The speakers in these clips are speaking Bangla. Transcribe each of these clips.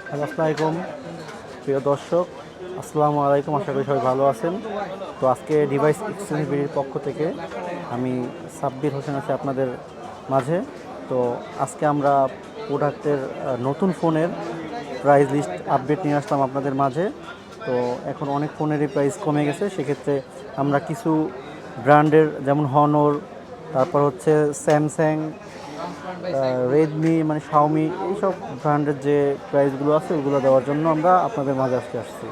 হ্যালো, আসসালামু আলাইকুম প্রিয় দর্শক। আসসালামু আলাইকুম, আশা করি সবাই ভালো আছেন। তো আজকে ডিভাইস এক্সচেঞ্জের পক্ষ থেকে আমি সাব্বির হোসেন আছি আপনাদের মাঝে। তো আজকে আমরা প্রোডাক্টের নতুন ফোনের প্রাইস লিস্ট আপডেট নিয়ে আসলাম আপনাদের মাঝে। তো এখন অনেক ফোনেরই প্রাইস কমে গেছে, সেক্ষেত্রে আমরা কিছু ব্র্যান্ডের যেমন হনর, তারপর হচ্ছে স্যামসাং, রেডমি মানে শাওমি, এইসব ব্র্যান্ডের যে প্রাইসগুলো আছে ওগুলো দেওয়ার জন্য আমরা আপনাদের মাঝে আসছি।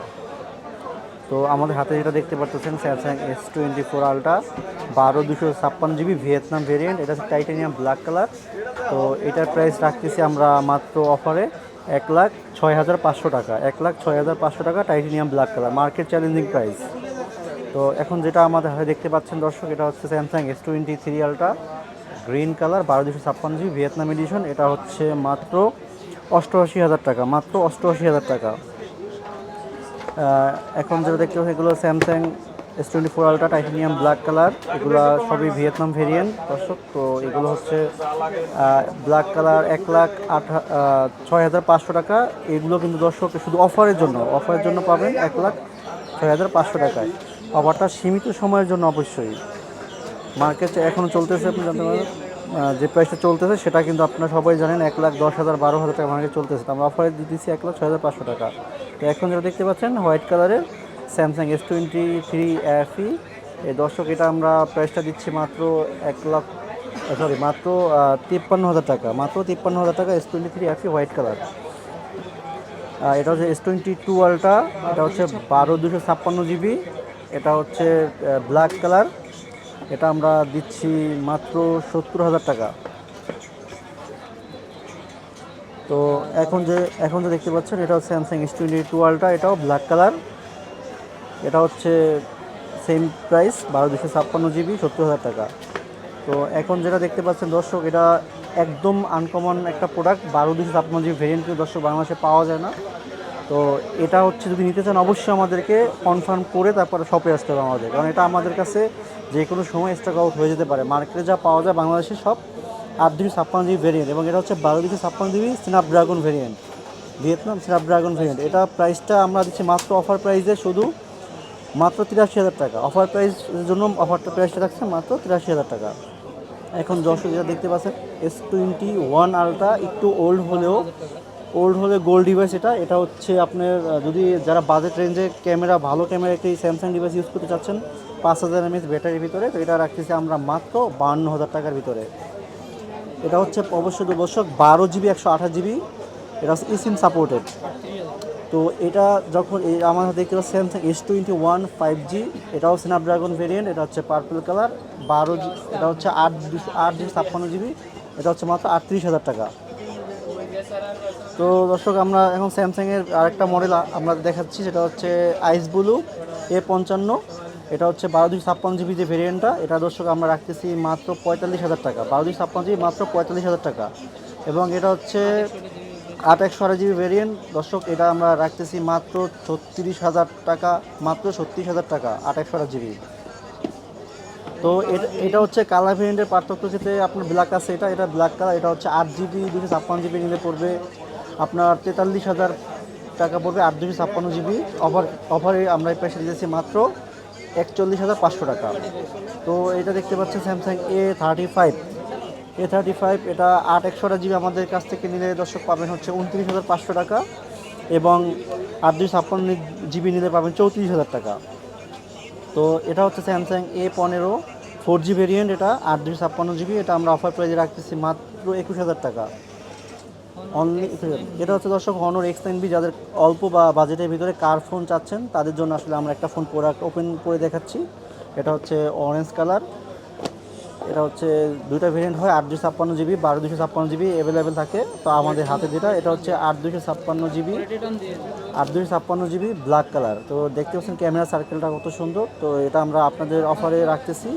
তো আমাদের হাতে যেটা দেখতে পাচ্ছেন Samsung S24 Ultra 12/256 GB Vietnam variant, এটা হচ্ছে টাইটানিয়াম ব্ল্যাক কালার। তো এটার প্রাইস রাখতেছি আমরা মাত্র অফারে 1,06,500 টাকা। 1,06,500 টাকা titanium black colour, market challenging price. তো এখন যেটা আমাদের হাতে দেখতে পাচ্ছেন দর্শক, এটা হচ্ছে Samsung S23 Ultra green colour 12/256 GB Vietnam edition. এটা হচ্ছে মাত্র 88,000 টাকা, মাত্র 88,000 টাকা। এখন যেটা দেখতে পাচ্ছি এগুলো Samsung S24 Ultra titanium black colour, এগুলো সবই ভিয়েতনাম ভেরিয়েন্ট দর্শক। তো এগুলো হচ্ছে ব্ল্যাক কালার 1,06,500 টাকা। এগুলো কিন্তু দর্শক শুধু অফারের জন্য পাবেন 1,06,500 টাকায়। অফারটা সীমিত সময়ের জন্য অবশ্যই। মার্কেটে এখনও চলতেছে, আপনি জানতে পারেন যে প্রাইসটা চলতেছে সেটা কিন্তু আপনারা সবাই জানেন, 1,10,000 12,000 টাকা মার্কেট চলতেছে। তো আমরা অফারে দিতেছি 1,06,500 টাকা। তো এখন যেটা দেখতে পাচ্ছেন হোয়াইট কালারের স্যামসাং S23 FE, এই দর্শক এটা আমরা প্রাইসটা দিচ্ছি মাত্র 53,000 টাকা, মাত্র 53,000 টাকা। S23 FE white colour. এটা হচ্ছে S22 Ultra, এটা হচ্ছে 12/256 GB, এটা হচ্ছে ব্ল্যাক কালার। এটা আমরা দিচ্ছি মাত্র 70,000 টাকা। তো এখন যে দেখতে পাচ্ছেন এটা হচ্ছে স্যামসাং S22 Ultra, এটাও ব্ল্যাক কালার। এটা হচ্ছে সেম প্রাইস 12/256 GB, 70,000 টাকা। তো এখন যেটা দেখতে পাচ্ছেন দর্শক, এটা একদম আনকমন একটা প্রোডাক্ট, 12/256 GB ভেরিয়েন্ট দর্শক বাংলাদেশে পাওয়া যায় না। তো এটা হচ্ছে যদি নিতে চান অবশ্যই আমাদেরকে কনফার্ম করে তারপরে শপে আসতে হবে আমাদের, কারণ এটা আমাদের কাছে যে কোনো সময় স্টক আউট হয়ে যেতে পারে। মার্কেটে যা পাওয়া যায় বাংলাদেশে সব 8/256 GB ভেরিয়েন্ট, এবং এটা হচ্ছে 12/256 GB Snapdragon variant, Vietnam Snapdragon variant. এটা প্রাইসটা আমরা দিচ্ছি মাত্র অফার প্রাইসে শুধু মাত্র 83,000 টাকা। অফার প্রাইসের জন্য অফারটা প্রাইসটা রাখছে মাত্র 83,000 টাকা। এখন দর্শক যেটা দেখতে পাচ্ছেন S21 Ultra, একটু ওল্ড হলে গোল্ড ডিভাইস। এটা হচ্ছে আপনার যদি যারা বাজেট রেঞ্জে ভালো ক্যামেরা একটি স্যামসাং ডিভাইস ইউজ করতে চাচ্ছেন 5,000 mAh ব্যাটারির ভিতরে, তো এটা রাখতেছি আমরা মাত্র 52,000 টাকার ভিতরে। এটা হচ্ছে অবশ্যই দর্শক 12GB 128GB, এটা হচ্ছে eSIM সাপোর্টেড। তো এটা যখন আমার দেখতে পাচ্ছি স্যামসাং S21 5G, এটাও স্ন্যাপড্রাগন ভেরিয়েন্ট, এটা হচ্ছে পার্পল কালার 12G, এটা হচ্ছে 8/256 GB, এটা হচ্ছে মাত্র 38,000 টাকা। তো দর্শক আমরা এখন স্যামসাংয়ের আরেকটা মডেল আমরা দেখাচ্ছি, সেটা হচ্ছে আইস ব্লু A55, এটা হচ্ছে 12/256 GB যে ভেরিয়েন্টটা, এটা দর্শক আমরা রাখতেছি মাত্র 45,000 টাকা। 12/256 GB মাত্র 45,000 টাকা। এবং এটা হচ্ছে 8/128 GB ভেরিয়েন্ট দর্শক, এটা আমরা রাখতেছি মাত্র 36,000 টাকা, মাত্র 36,000 টাকা 8/128 GB। তো এটা হচ্ছে কালার ভেরিয়েন্টের পার্থক্য ক্ষেত্রে আপনার ব্ল্যাক আছে, এটা ব্ল্যাক কালার। এটা হচ্ছে 8GB 256GB নিলে পড়বে আপনার 43,000 টাকা পড়বে 8/256 GB। অফারে আমরা এই প্রাইসে দিয়েছি মাত্র 41,500 টাকা। তো এটা দেখতে পাচ্ছেন স্যামসাং A35, এটা 8/128 GB আমাদের কাছ থেকে নিলে দর্শক পাবেন হচ্ছে 29,500 টাকা, এবং 8/256 GB নিলে পাবেন 34,000 টাকা। তো এটা হচ্ছে স্যামসাং A15 4G ভেরিয়েন্ট, এটা 8/256 GB, এটা আমরা অফার প্রাইজে রাখতেছি মাত্র 21,000 টাকা, অনলি 21,000। এটা হচ্ছে দর্শক হনর X9B, যাদের অল্প বা বাজেটের ভিতরে কার ফোন চাচ্ছেন তাদের জন্য আসলে আমরা একটা ফোন প্রোডাক্ট ওপেন করে দেখাচ্ছি। এটা হচ্ছে অরেঞ্জ কালার, এটা হচ্ছে দুইটা ভেরিয়েন্ট হয়, 8/256 GB 12/256 GB অ্যাভেলেবেল থাকে। তো আমাদের হাতে যেটা, এটা হচ্ছে 8/256 GB ব্ল্যাক কালার। তো দেখতে পাচ্ছেন ক্যামেরা সার্কেলটা কত সুন্দর। তো এটা আমরা আপনাদের অফারে রাখতেছি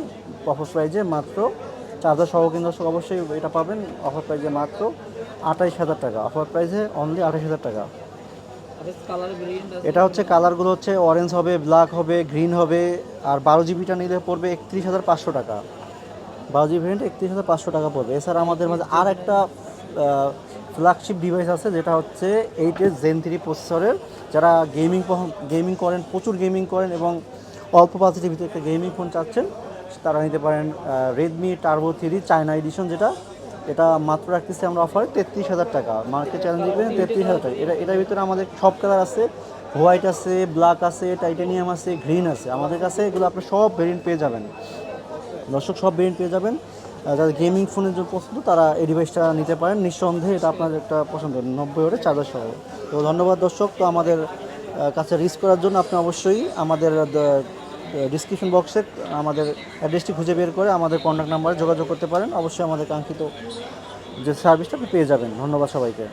অফার প্রাইজে মাত্র, চার্জার সহ কিন্তু অবশ্যই এটা পাবেন অফার প্রাইজে মাত্র 28,000 টাকা। অফার প্রাইজে অনলি 28,000 টাকা। এটা হচ্ছে কালারগুলো হচ্ছে অরেঞ্জ হবে, ব্ল্যাক হবে, গ্রিন হবে। আর 12GBটা নিলে পড়বে 31,500 টাকা। 12GB ভেরিয়েন্ট 31,500 টাকা পড়বে। এছাড়া আমাদের মাঝে আর একটা ফ্ল্যাগশিপ ডিভাইস আছে, যেটা হচ্ছে 8 Zen 3 প্রসেসরের। যারা গেমিং করেন, প্রচুর গেমিং করেন এবং অল্প বাজেটের ভিতরে একটা গেমিং ফোন চাচ্ছেন, তারা নিতে পারেন রেডমি টার্বো 3 চায়না এডিশন, এটা মাত্র রাখতেছি আমরা অফারে 33,000 টাকা। মার্কেট চ্যালেঞ্জ দিবেন 33,000 টাকা। এটার ভিতরে আমাদের সব কালার আছে, হোয়াইট আছে, ব্ল্যাক আছে, টাইটানিয়াম আছে, গ্রিন আছে। আমাদের কাছে এগুলো আপনি সব ভেরিয়েন্ট পেয়ে যাবেন দর্শক, সব ভেরিয়েন্ট পেয়ে যাবেন। যারা গেমিং ফোনের জন্য পছন্দ তারা এই ডিভাইসটা নিতে পারেন নিঃসন্দেহে। এটা আপনার একটা পছন্দ, 90 চার্জার সহ। তো ধন্যবাদ দর্শক। তো আমাদের কাছে রিচ করার জন্য আপনি অবশ্যই আমাদের ডিসক্রিপশন বক্সে আমাদের অ্যাড্রেসটি খুঁজে বের করে আমাদের কন্ট্যাক্ট নাম্বারে যোগাযোগ করতে পারেন। অবশ্যই আমাদের কাঙ্ক্ষিত যে সার্ভিসটা আপনি পেয়ে যাবেন। ধন্যবাদ সবাইকে।